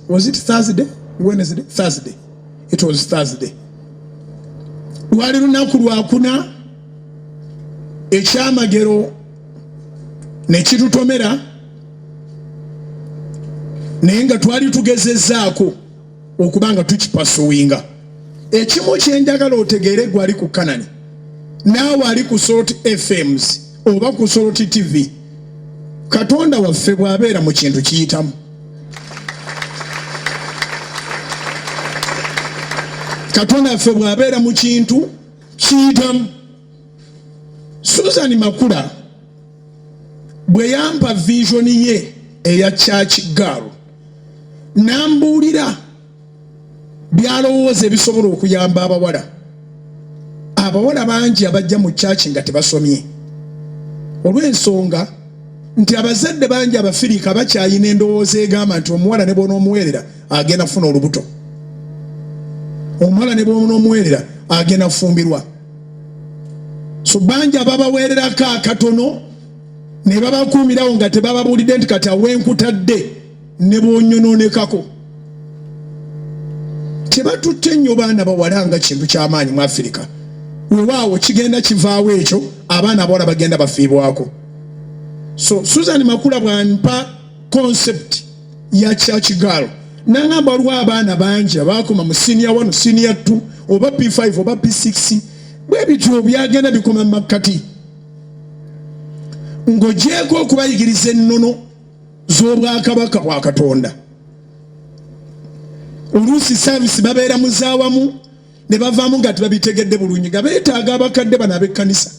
Was it Thursday? Wednesday? Thursday. It was Thursday. Lwali lunaku lwakuna ekyamagero ne kitutomera naye nga twali tugezezzaako okubanga tukipasuwinga. Ekimu kyenjagala otegeere gwali ku Kanani naawe ali ku Salt FMs oba ku Salt TV, Katonda waffe bw'abeera mu kintu kiyitamu. Katonda waffe bw'abeera mu kintu kiyitamu. Susan Makula bwe yampa vision ye eya church girl, nambuulira byalowooza ebisobola okuyamba abawala. Abawala bangi abajja mu church nga tebasomye olw'ensonga nti abazadde bangi Abafirika bakyayina endowooza egamba nti omuwala ne bw'onoomuweerera agenda kufuna olubuto, omuwala ne bw'onoomuweerera agenda kufumbirwa. So bangi ababaweererako akatono ne babakuumirawo nga tebababuulidde nti kati awenkutadde ne bw'onyonoonekako. Tebatutte nnyo baana bawala nga kintu ky'amaanyi mu Afirika. Weewaawo kigenda kivaawo ekyo, abaana abawala bagenda bafiibwako. So Susan Makula bw'ampa concept ya church girl, nangamba waliwo abaana bangi abaakoma mu senior 1, senior 2 oba P5 oba P6 bwe bityo byagenda bikoma mu makkati. Ng'ogyeko okubayigiriza ennono z'obwakabaka bwa Katonda. Oluusi service babeera muzaawamu ne bavaamu nga tebabitegedde bulungi, nga beetaaga abakadde bano ab'ekkanisa,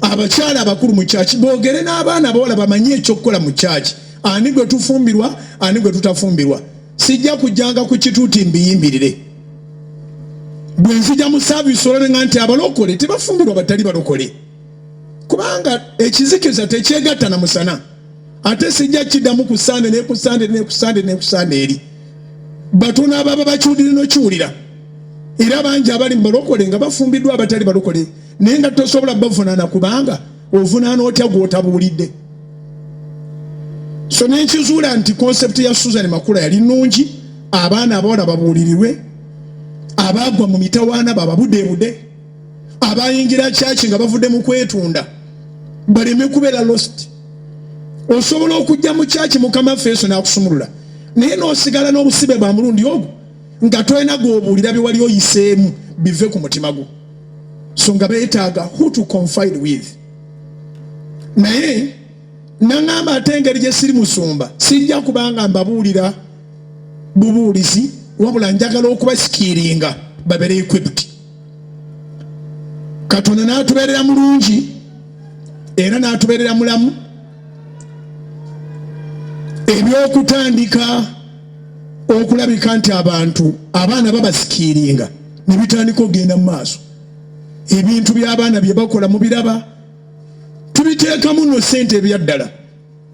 abakyala abakulu mu kyaki boogere n'abaana abawala bamanye ekyokukola mu kyaki. Ani gwe tufumbirwa, ani gwe tutafumbirwa. Sijja kujjanga ku kituuti mbiyimbirire. Bwe nzija mu service olonenga nti abalokole tebafumbirwa batali balokole, kubanga ekizikiza tekyegatta na musana. Ate sijja kiddamu ku Sande ne ku Sande ne ku Sande ne ku Sande eri. Batono ababa bakiwulira n'okiwulira. Era bangi abali mu balokole nga bafumbiddwa abatali balokole, naye nga tosobola bavunaana kubanga ovunaana otya gw'otabuulidde. So nenkizuula nti concept ya Susan Makula yali nnungi. Abaana abawala babuulirirwe, abaagwa mu mitawaana bababudeebude, abayingira kyaki nga bavudde mu kwetunda baleme kubeera lost. Osobola okujja mu kyaki Mukama Feeso n'akusumulula, naye n'osigala n'obusibe bwa mulundi ogwo nga tolina gw'obuulira bye wali oyiseemu bive ku mutima gwo. So nga beetaaga who to confide with. Naye nangamba ate engeri gye siri musumba, sijja kubanga mbabuulira bubuulizi, wabula njagala okubasikiringa babeere equipped. Katonda n'atubeerera mulungi era n'atubeerera mulamu. Ebyokutandika okulabika nti abaana babasikiringa ne bitandika okugenda mu maaso. Ebintu by'abaana bye bakola mu biraba, tubiteekamu nno ssente ebyaddala.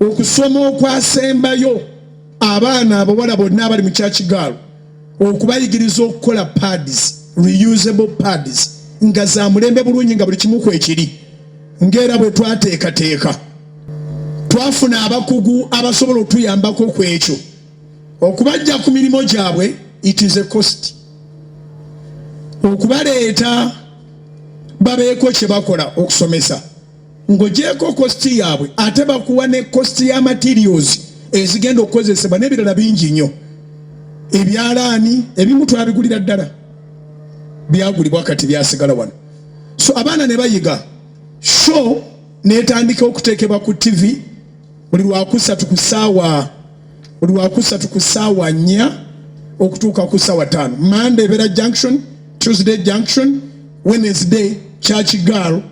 Okusoma okwasembayo abaana abawala bonna abali mu church girl, okubayigiriza okukola pads, reusable pads, nga za mulembe bulungi nga buli kimu kwekiri, ng'era bwe twateekateeka. Twafuna abakugu abasobola okutuyambako ku ekyo. Okubajja ku mirimu gyabwe, it is a cost. Okubaleeta babeeko kye bakola okusomesa, ng'ogyeko kosti yaabwe, ate bakuwa ne kosti ya materials ezigenda okukozesebwa n'ebirala bingi nnyo. Ebyalaani ebimu twabigulira ddala, byagulibwa kati byasigala wano. So abaana ne bayiga. Show n'etandika okuteekebwa ku TV buli lwakusatu ku ssaawa 4 okutuuka ku ssaawa 5. Monday ebeera junction, Tuesday junction, Wednesday church girl,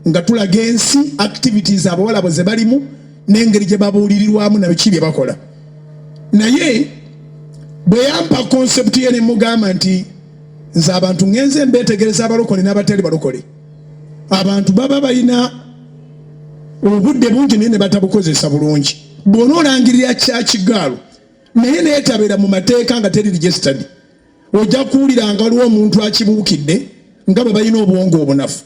nga tulaga ensi activities abawala bwe ze balimu n'engeri gye babuulirirwamu na biki bye bakola. Naye bwe yampa concept ye ne mugamba nti nze abantu ngenze mbeetegereza abalokole n'abatali balokole. Abantu baba balina obudde bungi naye ne batabukozesa bulungi. Bw'onoolangirira church girl naye neetabeera mu mateeka nga teri registered, ojja kuwuliranga waliwo omuntu akibuukidde nga bwe balina obwongo obunafu.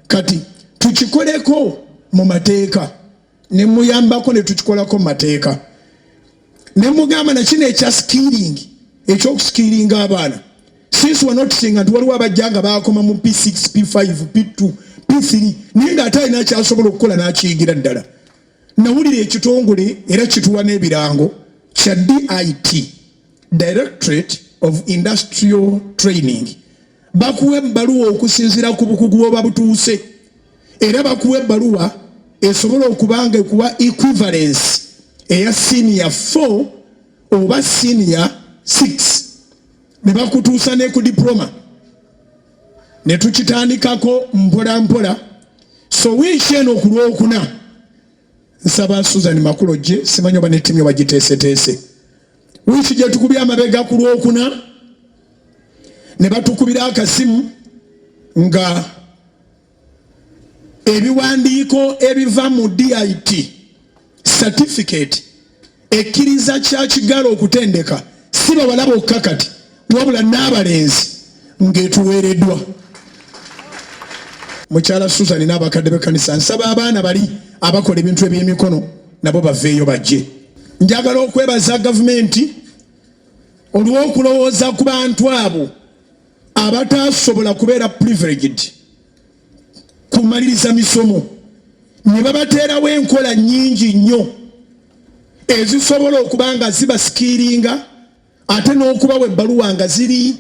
Kati tukikoleko mu mateeka, ne muyambako ne tukikolako mu mateeka. ne mugamba na kino ekya skilling ekyokuskilling abaana since we're not saying nti waliwo abajjanga bakoma mu P6 P5 P2 P3 naye nga ate alina kyasobola okukola n'akiyigira ddala. Nawulira ekitongole era kituwa n'ebirango kya DIT, Directorate of Industrial Training. Bakuwa ebbaluwa okusinziira ku bukugu oba butuuse, era bakuwa ebbaluwa esobola okubanga ekuwa equivalence eya senior 4 oba senior 6 ne bakutuusa ne ku diploma ne tukitandikako mpola mpola. So wiiki eno ku Lwokuna nsaba Susan Makulo gye simanyi oba ne ttiimu bagiteeseteese. Wiiki gye tukubye amabega ku Lwokuna ne batukubira akasimu nga ebiwandiiko ebiva mu DIT certificate ekkiriza kya Kigaalo okutendeka si bawala bokka kati wabula n'abalenzi ng'etuweereddwa. Mukyala Susan n'abakadde b'ekkanisa nsaba abaana bali abakola ebintu eby'emikono nabo baveeyo bajje. Njagala okwebaza gavumenti olw'okulowooza ku bantu abo abatasobola kubeera privileged kumaliriza misomo ne babateerawo enkola nnyingi nnyo ezisobola okuba nga zibaskiringa ate n'okubawa ebbaluwa nga ziri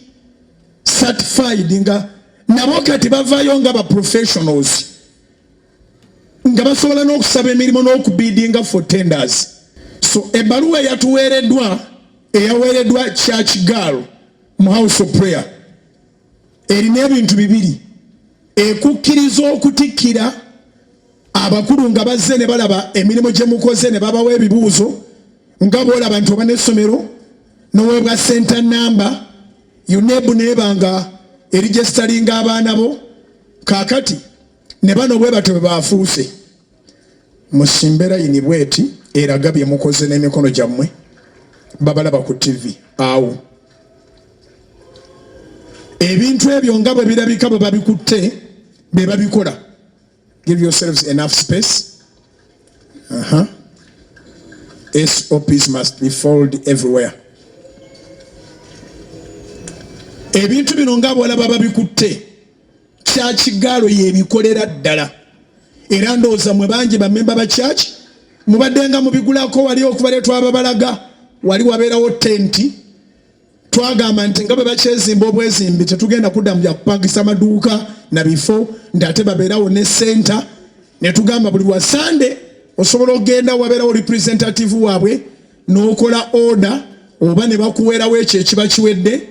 certified nga nabo kati bavaayo nga ba professionals nga basobola n'okusaba emirimu n'okubidinga for tenders. So ebbaluwa eyaweereddwa Church Girl mu House of Prayer erina ebintu bibiri: ekukkiriza okutikkira abakulu nga bazze ne balaba emirimu gye mukoze ne babawa ebibuuzo nga bw'olaba nti oba n'essomero n'oweebwa center number UNEB n'ebanga eregisteringa abaana bo. Kaakati ne bano bwe batyo bwe baafuuse. Musimbe layini bweti eraga bye mukoze n'emikono gyammwe babalaba ku TV awo. Ebintu ebyo nga bwe birabika bwe babikutte be babikola. Give yourselves enough space. SOPs must be followed everywhere. Ebintu bino nga bw'olaba babikutte Church Girl yebikolera ddala. Era ndowooza mwe bangi bammemba ba church mubadde nga mubigulako wali okubaleetwa ababalaga wali wabeerawo tenti. Twagamba nti nga bwe bakyezimba obwezimbi tetugenda kuddamu bya kupangisa maduuka na bifo nti ate babeerawo ne center. Ne tugamba buli wa Sunday osobola okgenda wabeerawo representative waabwe n'okola order oba ne bakuweerawo ekyo ekiba kiwedde.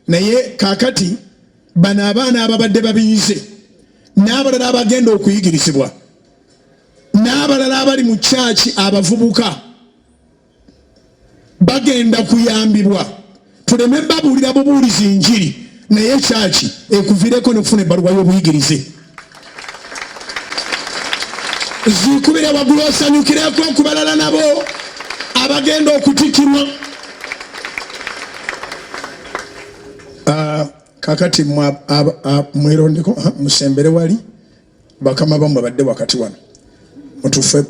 Naye kaakati bano abaana ababadde babiyize n'abalala abagenda okuyigirizibwa n'abalala abali mu church abavubuka bagenda kuyambibwa. Tuleme babuulira bubuulizi njiri naye church ekuviireko n'okufuna ebbaluwa y'obuyigirize. Zikubire waggulu osanyukireko ku balala nabo abagenda okutikkirwa. Kakati mwerondeko musembere wali bakama bammwe badde wakati wano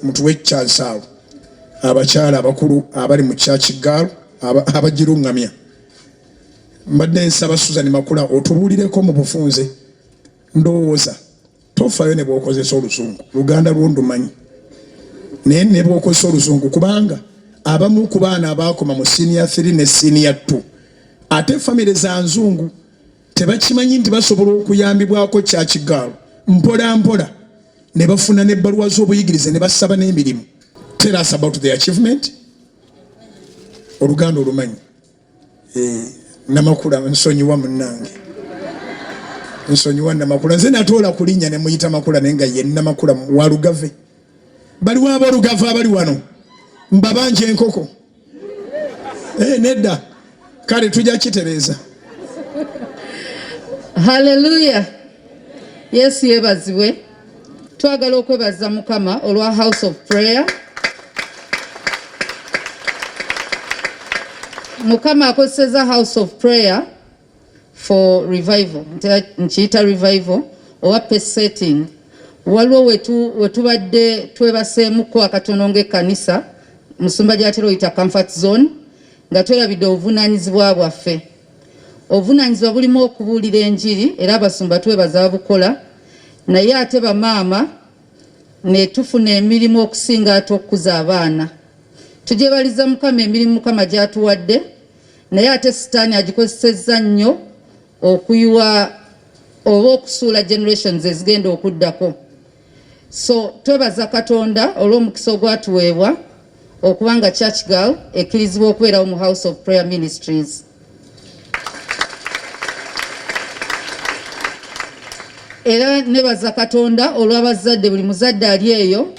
mutuwe chance awo abakyala abakulu abali mu Church Girl abagirungamya. Mbadde nsaba Susan Makula otubuulireko mu bufunze. Ndowooza tofayo ne bw'okozesa Oluzungu, Luganda lwondumanyi naye ne bw'okozesa Oluzungu kubanga abamu ku baana abaakoma mu senior 3 ne senior 2 ate famire za nzungu tebakimanyi nti basobola okuyambibwako Church Girl mpola mpola ne bafuna n'ebbaluwa z'obuyigirize ne basaba n'emirimu. Tell us about the achievement. Oluganda olumanyi. Namakula nsonyiwa munnange. Nsonyiwa Namakula. Nze natoola kulinnya ne muyita Makula naye nga ye Namakula wa Lugave. Baliwo ab'Olugave abali wano mbabanja enkoko. Nedda. Kale tujja kitereeza. Hallelujah. Yesu yebazibwe. Twagala okwebaza Mukama olwa House of Prayer. Mukama akozeseza House of Prayer for revival. Nchiyita revival owa pace setting. Waliwo wetubadde twebaseemuko akatono ng'ekkanisa Musumba gyatera oyita comfort zone nga twerabidde obuvunaanyizibwa bwaffe. Obuvunaanyizibwa bulimu okubuulira enjiri era abasumba twebaza babukola, naye ate bamaama ne tufuna emirimu okusinga ate okukuza abaana. Tugyebaliza Mukama emirimu Mukama gyatuwadde, naye ate Sitaani agikozesezza nnyo okuyiwa oba okusuula generations ezigenda okuddako. So twebaza Katonda olw'omukisa ogwatuweebwa okubanga Church Girl ekkirizibwa okubeerawo mu House of Prayer Ministries. Era nebaza Katonda olw'abazadde buli muzadde ali eyo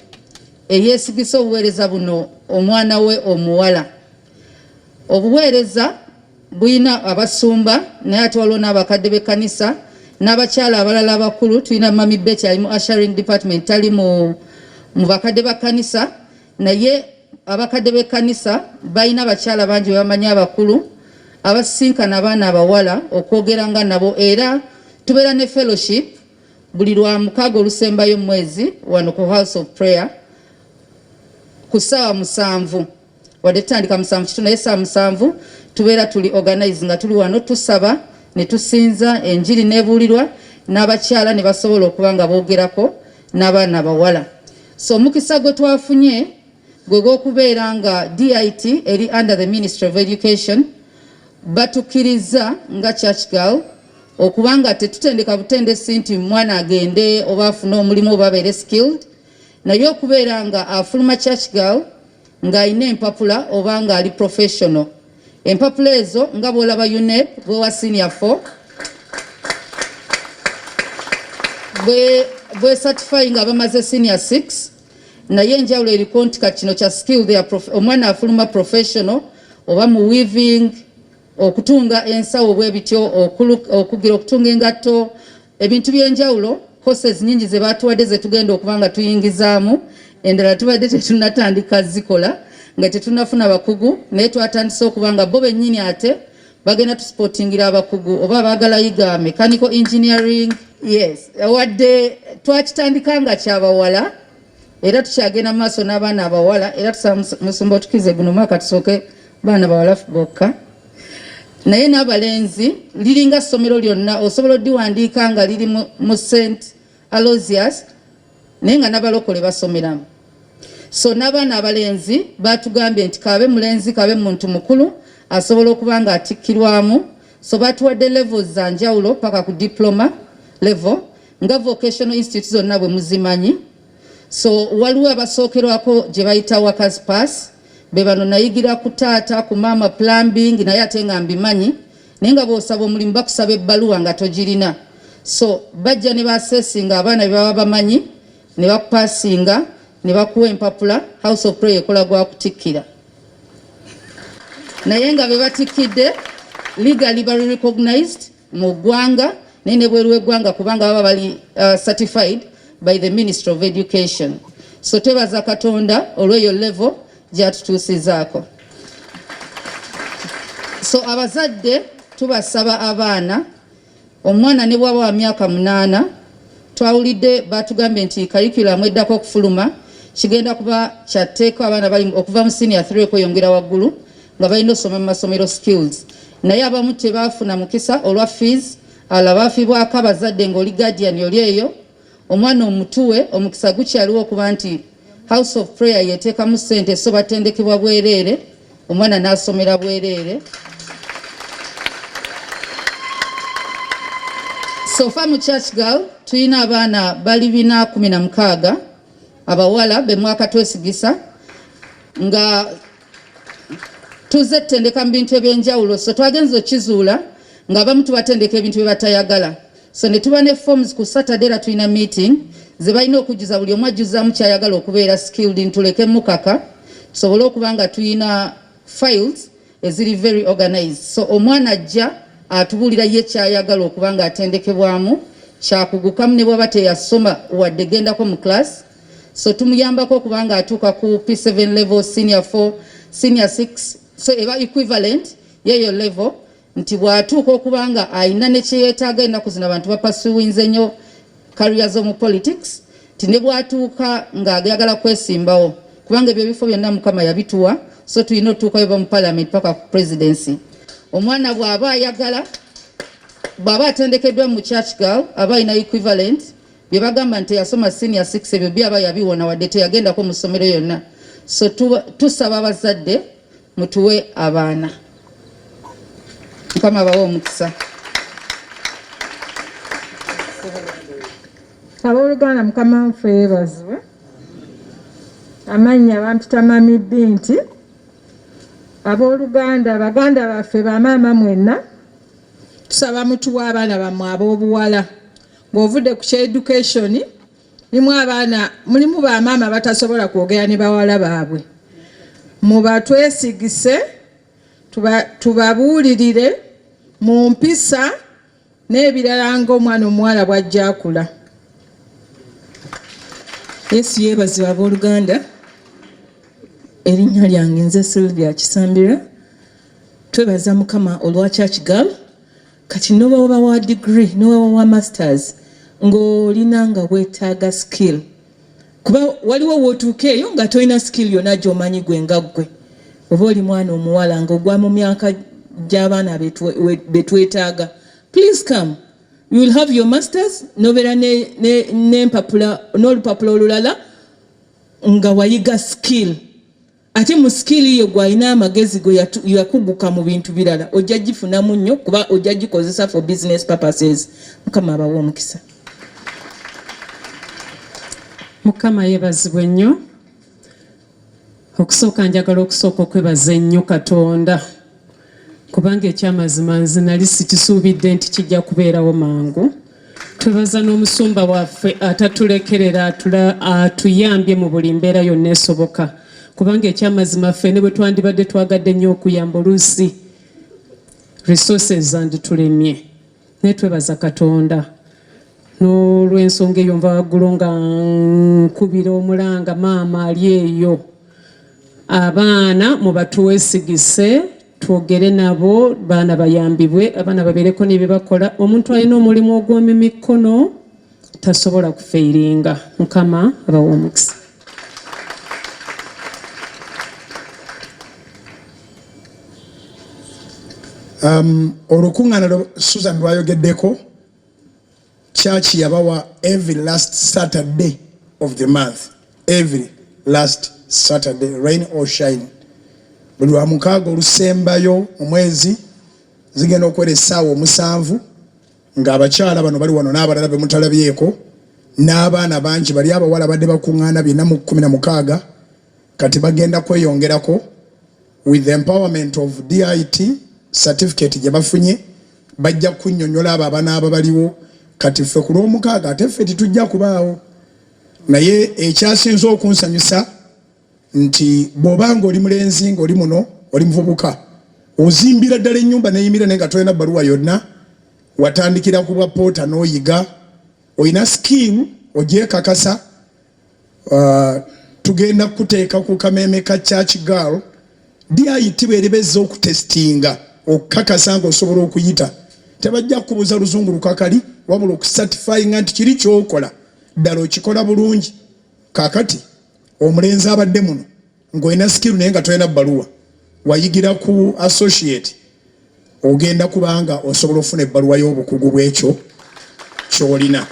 eyeesigisa obuweereza buno omwana we omuwala. Obuweereza buyina abasumba naye ate waliwo n'abakadde b'ekkanisa n'abakyala abalala abakulu. Tulina Mami Betty ali mu ushering department tali mu bakadde ba kkanisa, naye abakadde b'ekkanisa balina abakyala bangi bamanyi abakulu abasisinkana abaana abawala okwogeranga nabo, era tubeera ne fellowship buli lwa mukaaga olusembayo mwezi wano ku House of Prayer ku ssaawa 7 wadde tutandika 7 naye ssaawa 7 tubeera tuli organize nga tuli wano tusaba ne tusinza enjiri nebuulirwa n'abakyala ne basobola okuba nga boogerako n'abaana bawala. So omukisa gwe twafunye gwe gw'okubeera nga DIT eri under the Ministry of Education batukkiriza nga Church Girl okubanga tetutendeka butendesi nti mwana agende oba afune omulimu oba abeere skilled, naye okubeera nga afuluma Church Girl ng'alina empapula oba nga ali professional. Empapula ezo nga bw'olaba UNEP gwe wa senior 4 bwe certify nga bamaze senior 6, naye enjawulo eriko nti kati kino kya skill omwana afuluma professional oba mu weaving, okutunga ensawo bwe bityo, okugira okutunga engatto, ebintu by'enjawulo. Courses nyingi ze batuwadde ze tugenda okuba nga tuyingizaamu, endala tubadde tetunatandika zikola nga tetunafuna bakugu, naye twatandise okuba nga bo bennyini ate bagenda tusportingira abakugu oba baagala yiga mechanical engineering. Yes, wadde twakitandika nga kyabawala era tukyagenda mu maaso n'abaana abawala, era tusaba Musumba otukize guno mwaka tusooke baana bawala bokka. Naye n'abalenzi liringa ssomero lyonna osobola oddiwandiika nga liri mu St. Aloysius naye nga n'abalokole basomeramu. So n'abaana abalenzi batugambye nti kabe mulenzi kabe muntu mukulu asobola okuba nga atikkirwamu. So batuwadde levels za njawulo paka ku diploma level nga vocational institute zonna bwe muzimanyi. So waliwo abasookerwako gye bayita workers pass, be bano nayigira ku taata ku mama plumbing naye ate nga mbimanyi, naye nga bw'osaba omulimu bakusaba ebbaluwa nga togirina. So bajja ne basesinga abaana be baba bamanyi ne bakupasinga ne bakuwa empapula. House of Prayer ekola gwa kutikkira, naye nga be batikkidde legally bali recognized mu ggwanga naye ne bweru w'eggwanga kubanga baba bali certified by the Ministry of Education. So twebaza Katonda olw'eyo level gyatutuusizaako. So abazadde tubasaba abaana, omwana ne bw'aba wa myaka 8 twawulidde batugambye nti curriculum eddako okufuluma kigenda kuba kyatteeka abaana bali okuva mu senior 3 okweyongera waggulu nga balina osoma mu masomero skills, naye abamu tebaafuna mukisa olwa fees. Abalala baafibwako abazadde ng'oli guardian oli eyo omwana omutuwe omukisa gukyaliwo okuba nti House of Prayer yeteekamu ssente so batendekebwa bwereere, omwana n'asomera bwereere. So fa mu Church Girl tulina abaana bali 416 abawala be mwaka twesigisa nga tuze tutendeka mu bintu ebyenjawulo. So twagenza okizuula nga abamu tubatendeka ebintu bye batayagala. So ne tuba ne forms ku Saturday era tulina meeting ze balina okujjuza buli omu ajjuzaamu kyayagala okubeera skilled, ntuleke mukaka tusobole okuba nga tulina files eziri very organized. So omwana ajja atubuulira ye kyayagala okuba nga atendekebwamu, kyakugukamu ne bw'aba teyasoma wadde gendako mu class. So tumuyambako okuba nga atuuka ku P7 level, senior 4, senior 6, so eba equivalent yeyo level, nti bw'atuuka okuba nga ayina ne kyeyeetaaga ennaku zino abantu bapasuwinze nnyo career z'omu politics, ti ne bw'atuuka ng'ayagala kwesimbawo kubanga ebyo bifo byonna Mukama yabituwa, so tulina otuukayo ba mu parliament paka ku presidency. Omwana bw'aba ayagala bw'aba atendekeddwa mu church girl aba alina equivalent bye bagamba nti yasoma senior 6 ebyo byaba yabiwona wadde teyagendako mu ssomero yonna. So tusaba abazadde mutuwe abaana. Mukama abawe omukisa. Abooluganda Mukama waffe yeebazibwe. Amannya bampita Mami Binti. Abooluganda baganda baffe bamaama mwenna tusaba mutuwa abaana bammwe ab'obuwala. Ng'ovudde ku kyeducation mulimu bamaama batasobola kwogera ne bawala baabwe. Mubatwesigise tubabuulirire mu mpisa n'ebirala ng'omwana omuwala bw'ajja akula. Yesu yeebazibwe abooluganda. Erinnya lyange nze Sylvia Kisambira. Twebaza Mukama olwa church girl. Kati n'oba wa degree n'oba wa masters ng'olina nga weetaaga skill. Kuba waliwo wootuuka eyo nga tolina skill yonna gy'omanyi gwe nga ggwe. Oba oli mwana omuwala ng'ogwa mu myaka gy'abaana betwetaaga. Please come. You will have your masters n'obeera n'olupapula olulala nga wayiga skill. Ate mu skill yo gwalina amagezi go yakuguka mu bintu birala ojja gifunamu nnyo kuba ojja gikozesa for business purposes. Mukama abawe omukisa. Mukama yeebazibwe nnyo. Okusooka njagala okusooka okwebaza ennyo Katonda kubanga ekyamazima nze nali sikisuubidde nti kijja kubeerawo mangu. Twebaza n'omusumba waffe atatulekerera atuyambye mu buli mbeera yonna esoboka kubanga ekyamazima ffene bwe twandibadde twagadde nnyo okuyamba oluusi resources zanditulemye. Naye twebaza Katonda n'olw'ensonga eyo nva waggulu nga nkubira omulanga maama ali eyo. Abaana mubatuweesigise twogere nabo baana bayambibwe abaana babeereko n'ebye bakola. Omuntu alina omulimu ogw'omu mikono tasobola kufeiringa. Mukama abawe omukisa. Olukuŋŋaana Susan lwayogeddeko church yabawa every last Saturday of the month, every last Saturday, rain or shine. Buli lwa mukaaga olusembayo omwezi zigenda okuwera essaawa 7 ng'abakyala bano bali wano n'abalala be mutalabyeko n'abaana bangi bali abawala badde bakuŋŋaana 416 kati bagenda kweyongerako with the empowerment of DIT certificate gye bafunye bajja kunnyonnyola abo abaana abo baliwo kati ffe ku lw'omukaaga ate ffe titujja kubaawo. Naye ekyasinze okunsanyusa nti bw'obanga oli mulenzi ng'oli muno oli muvubuka ozimbira ddala ennyumba n'eyimira naye nga tolina bbaluwa yonna watandikira ku bwa poota n'oyiga olina skill ogyekakasa. Tugenda kuteeka ku kameeme ka church girl DIT bw'eribezza okutestinga okukakasa ng'osobola okuyita tebajja kukubuuza luzungu lukakali wabula okusatifyinga nti kiri kyokola ddala okikola bulungi. Kaakati omulenzi abadde muno ng'olina skill naye nga tolina bbaluwa wayigira ku associate ogenda kubanga osobola ofuna ebbaluwa y'obukugu bw'ekyo ky'olina.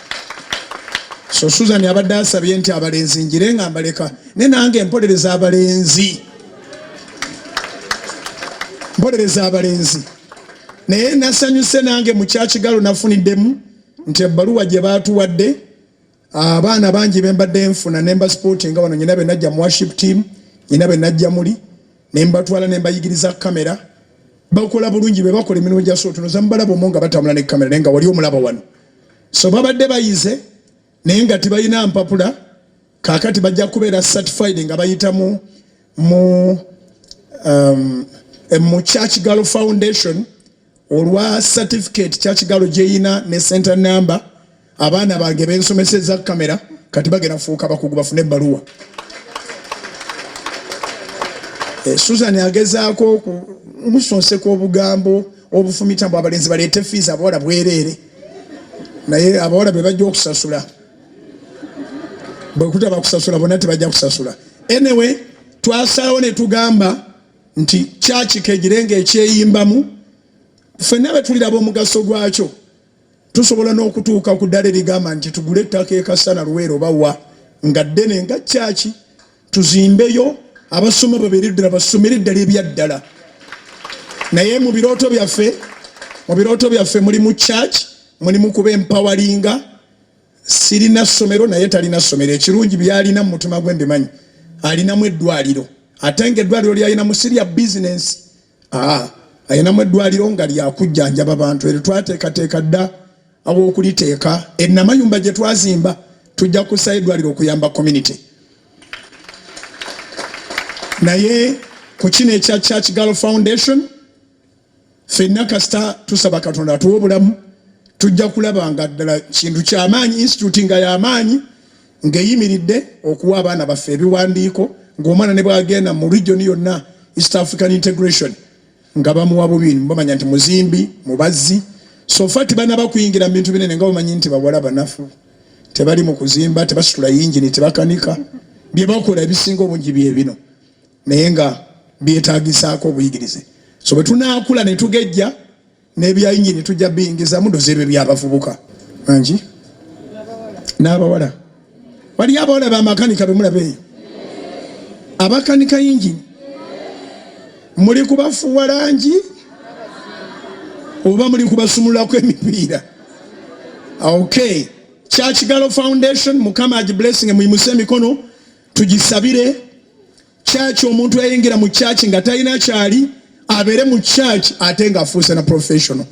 So Susan abadde asabye nti abalenzi njire nga mbaleka ne nange mpolereza abalenzi naye nasanyuse nange mu church galo nafuniddemu nti ebbaluwa gye baatuwadde abaana bangi bembadde nfuna nemba sporting nga wano nyina be najja mu worship team nyina be najja muli nembatwala nembayigiriza kamera bakola bulungi be bakola emirimu gya sotunoza mbalaba omonga batambula ne kamera naye nga wali omulaba wano. So babadde bayize naye nga tibalina mpapula kaakati bajja kubeera certified nga bayita mu Church Girl Foundation olwa certificate Church Girl gyeyina ne center number. Abaana bange bensomeseza kamera kati bagenda fuuka bakugu bafune ebbaluwa. Susan agezaako musonseko obugambo obufumitambo abalenzi baleete fees abawala bwereere naye abawala be bajja okusasula bwe kutaba kusasula bonna tebajja kusasula anyway twasalawo ne tugamba nti church kegirenga ekyeyimbamu ffenna be tuliraba omugaso gwakyo tusobola n'okutuuka ku ddala erigamba nti tugule ettaka ekasana Luweero bawa nga ddene nga church tuzimbeyo abasoma babiri ddala basomere ddala ebyaddala naye mu birooto byaffe mulimu church mulimu kuba empawalinga sirina ssomero naye talina ssomero ekirungi byalina mu mutima gwe mbimanyi alinamu eddwaliro ate ng'eddwaliro lyalinamu si lya bizinensi ayinamu eddwaliro nga lyakujjanjaba abantu eryo twateekateeka dda aw'okuliteeka ennamayumba gye twazimba tujja kussa eddwaliro okuyamba community naye ku kino ekya Church Girl Foundation ffenna kasita tusaba Katonda atuwe obulamu tujja kulaba nga ddala kintu ky'amaanyi institute nga y'amaanyi ng'eyimiridde okuwa abaana baffe ebiwandiiko ng'omwana ne bw'agenda mu region yonna East African Integration nga bamuwa bubiri bamanya nti muzimbi mubazzi so fati bana bakuyingira mu bintu binene nga bamanyi nti bawala banafu tebali mu kuzimba tebasitula yingini tebakanika bye bakola ebisinga obungi bye bino naye nga byetaagisaako obuyigirize so bwe tunaakula ne tugejja n'ebya yingini tujja biyingiza mudozi ebyo byabavubuka mangi n'abawala wali abawala bamakanika bemulaba eyo abakanika yingini muli kubafuwa langi oba muli kubasumulako emipiira okay Church Girl Foundation mukama agiblessing muyimuse emikono tugisabire church omuntu yayingira mu church nga talina kyali abere mu church ate nga afuuse na professional